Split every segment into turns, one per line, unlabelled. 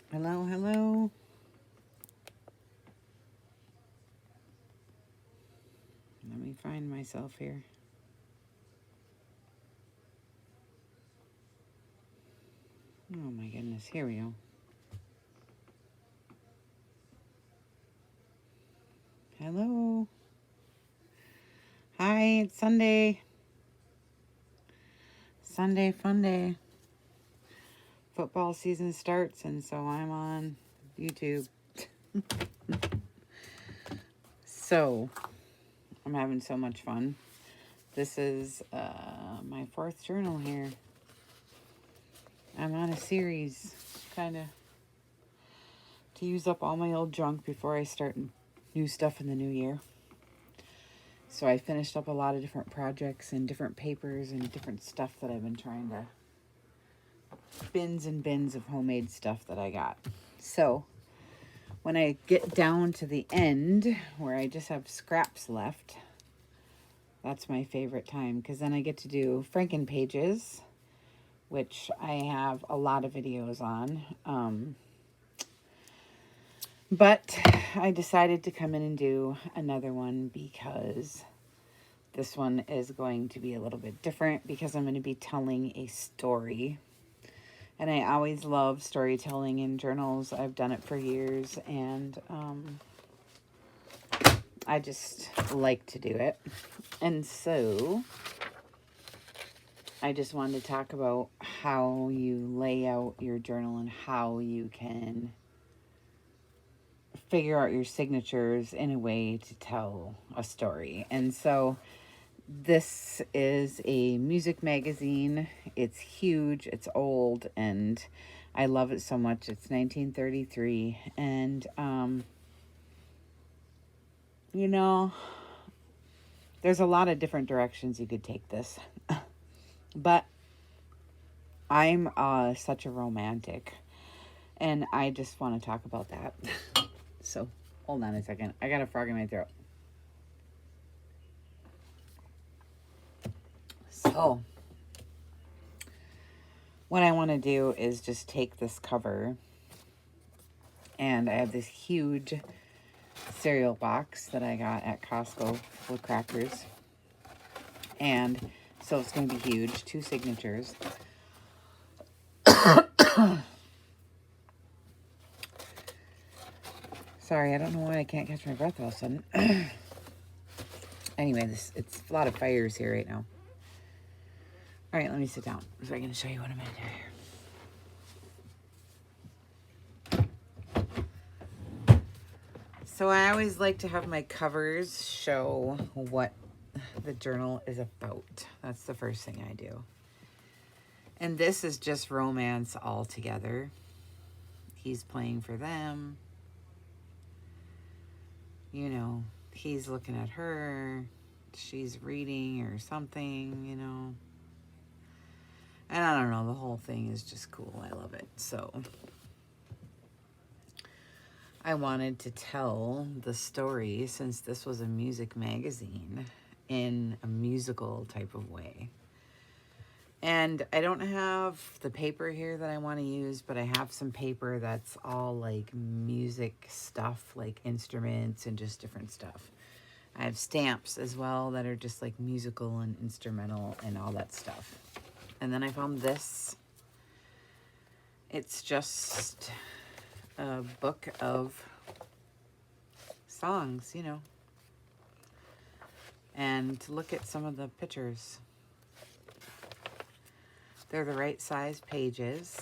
Hello, hello. Let me find myself here. Oh my goodness, here we go. Hello. Hi, it's Sunday. Sunday fun day. Football season starts, and so I'm on YouTube. So, I'm having so much fun. This is my fourth journal here. I'm on a series, kind of, to use up all my old junk before I start new stuff in the new year. So I finished up a lot of different projects and different papers and different stuff that I've been trying to, bins and bins of homemade stuff that I got. So when I get down to the end where I just have scraps left, that's my favorite time, because then I get to do Franken pages, which I have a lot of videos on. But I decided to come in and do another one because this one is going to be a little bit different, because I'm going to be telling a story. And I always love storytelling in journals. I've done it for years, and I just like to do it. And so I just wanted to talk about how you lay out your journal and how you can figure out your signatures in a way to tell a story. And so this is a music magazine. It's huge, it's old, and I love it so much. It's 1933, and you know, there's a lot of different directions you could take this. But I'm such a romantic, and I just want to talk about that. So, hold on a second. I got a frog in my throat. So, what I want to do is just take this cover, and I have this huge cereal box that I got at Costco with crackers. And so it's going to be huge, 2 signatures. Sorry, I don't know why I can't catch my breath all of a sudden. Anyway, it's a lot of fires here right now. All right, let me sit down so I can show you what I'm going to do here. So I always like to have my covers show what the journal is about. That's the first thing I do. And this is just romance altogether. He's playing for them. You know, he's looking at her. She's reading or something, you know. And I don't know, the whole thing is just cool. I love it. So I wanted to tell the story, since this was a music magazine, in a musical type of way. And I don't have the paper here that I want to use, but I have some paper that's all like music stuff, like instruments and just different stuff. I have stamps as well that are just like musical and instrumental and all that stuff. And then I found this. It's just a book of songs, you know. And to look at some of the pictures. They're the right size pages.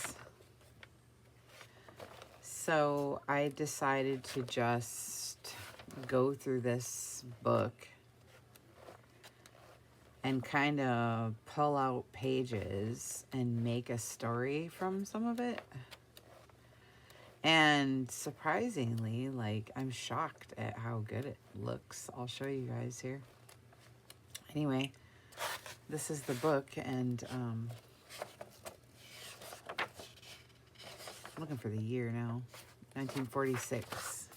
So I decided to just go through this book and kind of pull out pages and make a story from some of it. And surprisingly, like, I'm shocked at how good it looks. I'll show you guys here. Anyway, this is the book, and I'm looking for the year now. 1946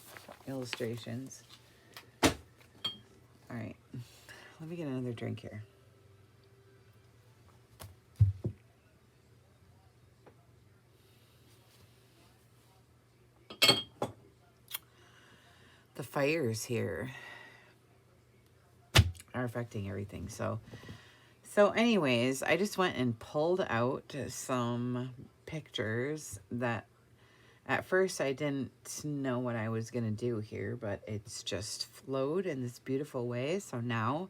illustrations. All right, let me get another drink here. the fires here are affecting everything. So anyways, I just went and pulled out some pictures that at first I didn't know what I was going to do here, but it's just flowed in this beautiful way. So now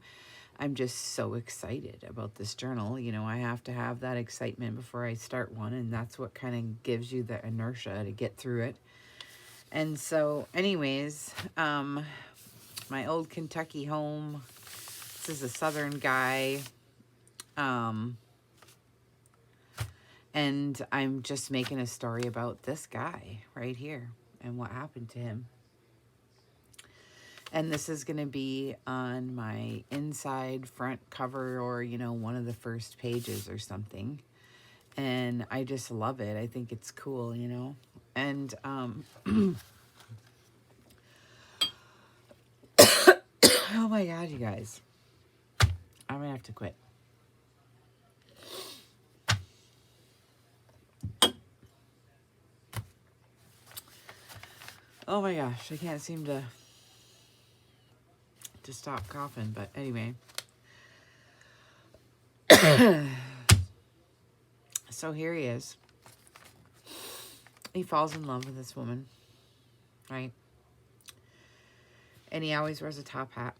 I'm just so excited about this journal. You know, I have to have that excitement before I start one, and that's what kind of gives you the inertia to get through it. And so anyways, my old Kentucky home, this is a Southern guy, and I'm just making a story about this guy right here and what happened to him. And this is going to be on my inside front cover, or, you know, one of the first pages or something. And I just love it. I think it's cool, you know. And oh my God, you guys. I'm going to have to quit. Oh my gosh, I can't seem to stop coughing, but anyway. So here he is. He falls in love with this woman, right? And he always wears a top hat.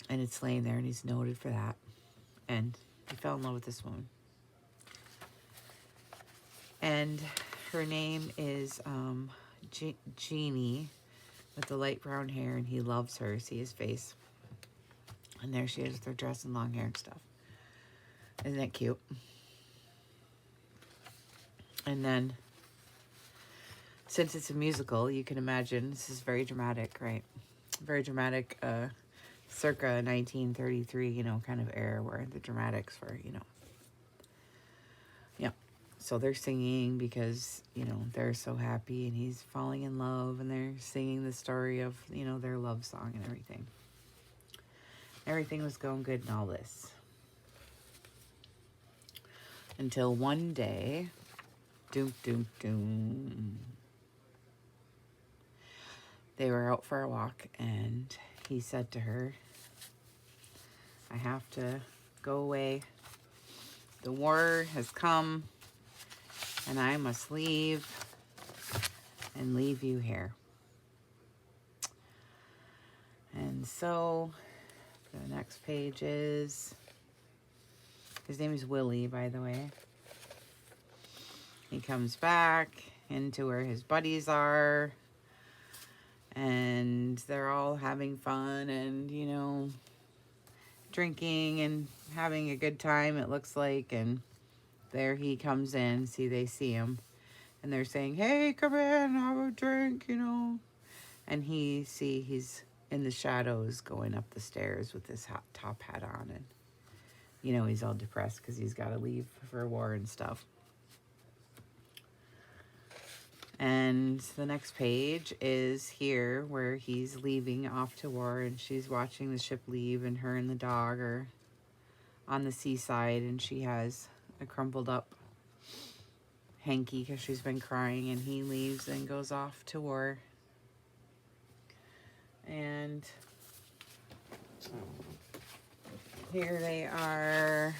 And it's laying there, and he's noted for that. And he fell in love with this woman. And her name is Jeannie, with the light brown hair, and he loves her. See his face. And there she is with her dress and long hair and stuff. Isn't that cute? And then, since it's a musical, you can imagine, this is very dramatic, right? Very dramatic, circa 1933, you know, kind of era where the dramatics were, you know. Yeah. So they're singing because, you know, they're so happy, and he's falling in love, and they're singing the story of, you know, their love song and everything. Everything was going good and all this. Until one day, doom, doom, doom. They were out for a walk, and he said to her, I have to go away. The war has come, and I must leave and leave you here. And so the next page is, his name is Willie, by the way. He comes back into where his buddies are, and they're all having fun and, you know, drinking and having a good time, it looks like. And there he comes in. See, they see him, and they're saying, hey, come in, have a drink, you know. And he's in the shadows going up the stairs with his top hat on, and, you know, he's all depressed because he's got to leave for war and stuff. And the next page is here where he's leaving off to war, and she's watching the ship leave, and her and the dog are on the seaside, and she has a crumpled up hanky because she's been crying, and he leaves and goes off to war. And here they are,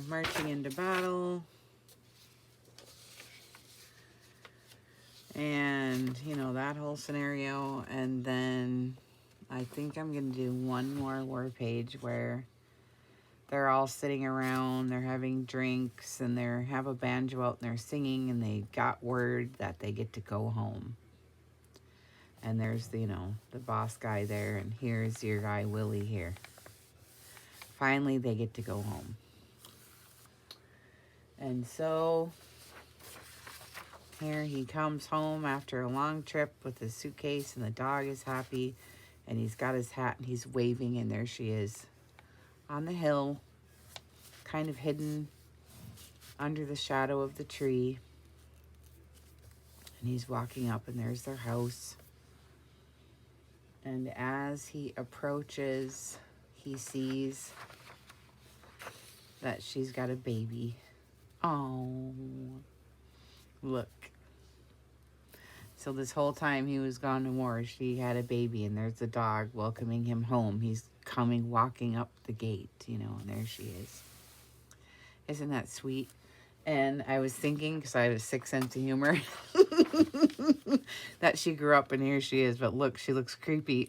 marching into battle. And, you know, that whole scenario. And then I think I'm going to do one more war page where they're all sitting around, they're having drinks, and they have a banjo out, and they're singing, and they got word that they get to go home. And there's the, you know, the boss guy there, and here's your guy Willie here. Finally, they get to go home. And so here he comes home after a long trip with his suitcase, and the dog is happy, and he's got his hat, and he's waving, and there she is on the hill, kind of hidden under the shadow of the tree. And he's walking up, and there's their house. And as he approaches, he sees that she's got a baby. Oh, look. So this whole time he was gone to war, she had a baby, and there's the dog welcoming him home. He's coming, walking up the gate, you know, and there she is. Isn't that sweet? And I was thinking, because I have a sick sense of humor, that she grew up and here she is. But look, she looks creepy.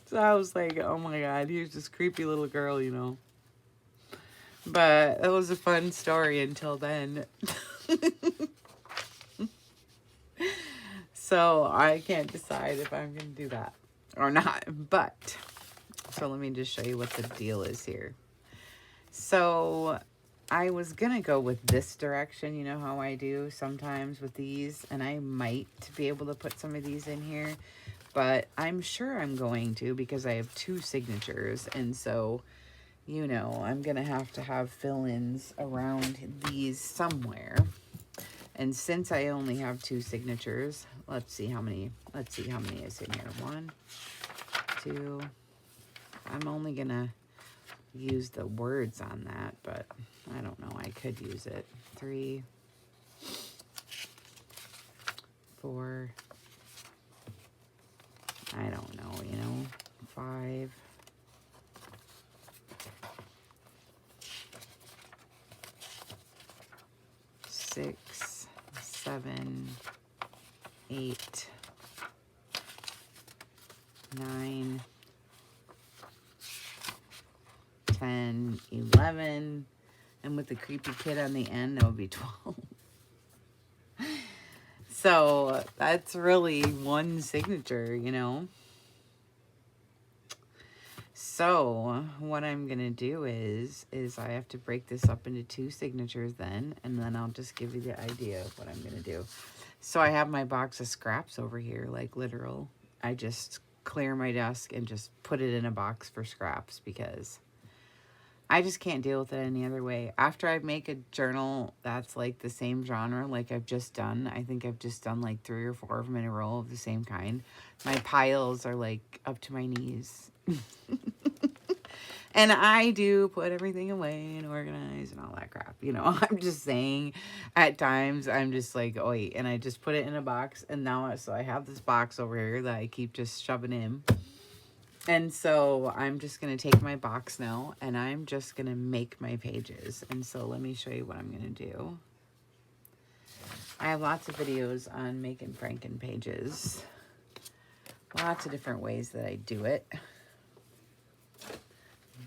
So I was like, oh my God, here's this creepy little girl, you know. But it was a fun story until then. So I can't decide if I'm going to do that or not. But, so let me just show you what the deal is here. So I was going to go with this direction. You know how I do sometimes with these. And I might be able to put some of these in here. But I'm sure I'm going to, because I have 2 signatures. And so, you know, I'm going to have fill-ins around these somewhere. And since I only have 2 signatures, let's see how many is in here. 1, 2. I'm only going to use the words on that, but I don't know. I could use it. 3, 4. I don't know, you know, 5, 6, 7, 8, 9, 10, 11, and with the creepy kid on the end, that would be 12. So that's really 1 signature, you know. So what I'm going to do is I have to break this up into 2 signatures then, and then I'll just give you the idea of what I'm going to do. So I have my box of scraps over here, like literal. I just clear my desk and just put it in a box for scraps because I just can't deal with it any other way. After I make a journal that's like the same genre like I've just done, I think I've just done like 3 or 4 of them in a row of the same kind. My piles are like up to my knees. And I do put everything away and organize and all that crap. You know, I'm just saying at times I'm just like, oh, wait. And I just put it in a box. And now, so I have this box over here that I keep just shoving in. And so I'm just going to take my box now and I'm just going to make my pages. And so let me show you what I'm going to do. I have lots of videos on making Franken pages. Lots of different ways that I do it.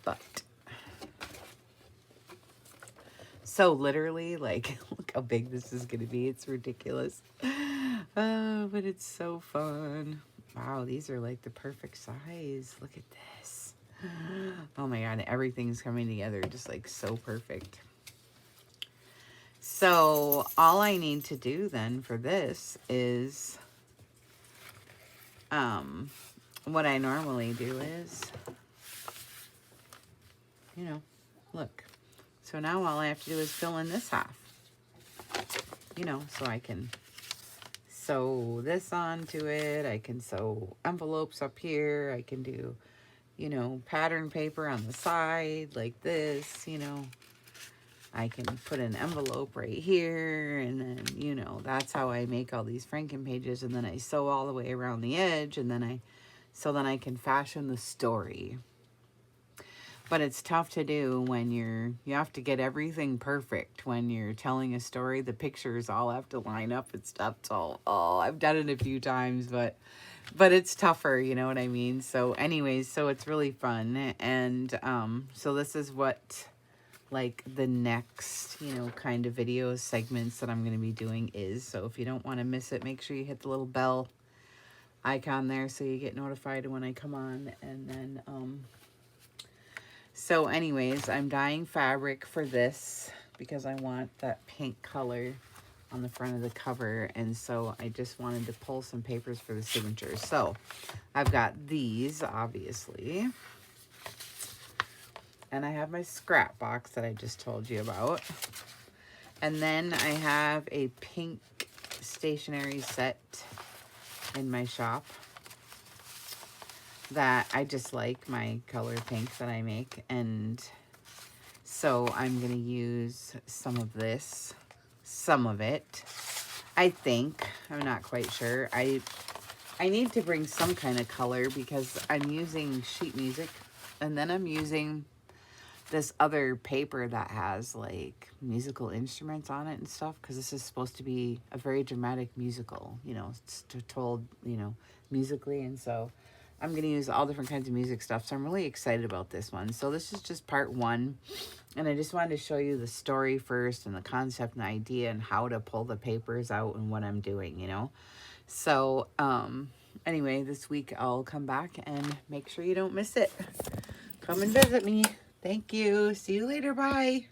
But, so literally, like, look how big this is going to be. It's ridiculous. But it's so fun. Wow, these are like the perfect size. Look at this. Oh my God, everything's coming together just like so perfect. So all I need to do then for this is, what I normally do is, you know, look. So now all I have to do is fill in this half, you know, so I can sew this onto it. I can sew envelopes up here. I can do, you know, pattern paper on the side like this, you know. I can put an envelope right here, and then, you know, that's how I make all these Franken pages. And then I sew all the way around the edge, and then so then I can fashion the story. But it's tough to do when you have to get everything perfect when you're telling a story. The pictures all have to line up and stuff. So, I've done it a few times, but it's tougher, you know what I mean? So anyways, so it's really fun. And so this is what like the next, you know, kind of video segments that I'm going to be doing is. So if you don't want to miss it, make sure you hit the little bell icon there so you get notified when I come on. And then so anyways, I'm dyeing fabric for this because I want that pink color on the front of the cover. And so I just wanted to pull some papers for the signatures. So I've got these, obviously. And I have my scrap box that I just told you about. And then I have a pink stationery set in my shop that I just like, my color pink that I make. And so I'm going to use some of this some of it. I think. I'm not quite sure. I need to bring some kind of color because I'm using sheet music. And then I'm using this other paper that has like musical instruments on it and stuff, because this is supposed to be a very dramatic musical, you know, it's told, you know, musically. And so I'm going to use all different kinds of music stuff. So I'm really excited about this one. So this is just part one. And I just wanted to show you the story first and the concept and the idea and how to pull the papers out and what I'm doing, you know. So anyway, this week I'll come back and make sure you don't miss it. Come and visit me. Thank you. See you later. Bye.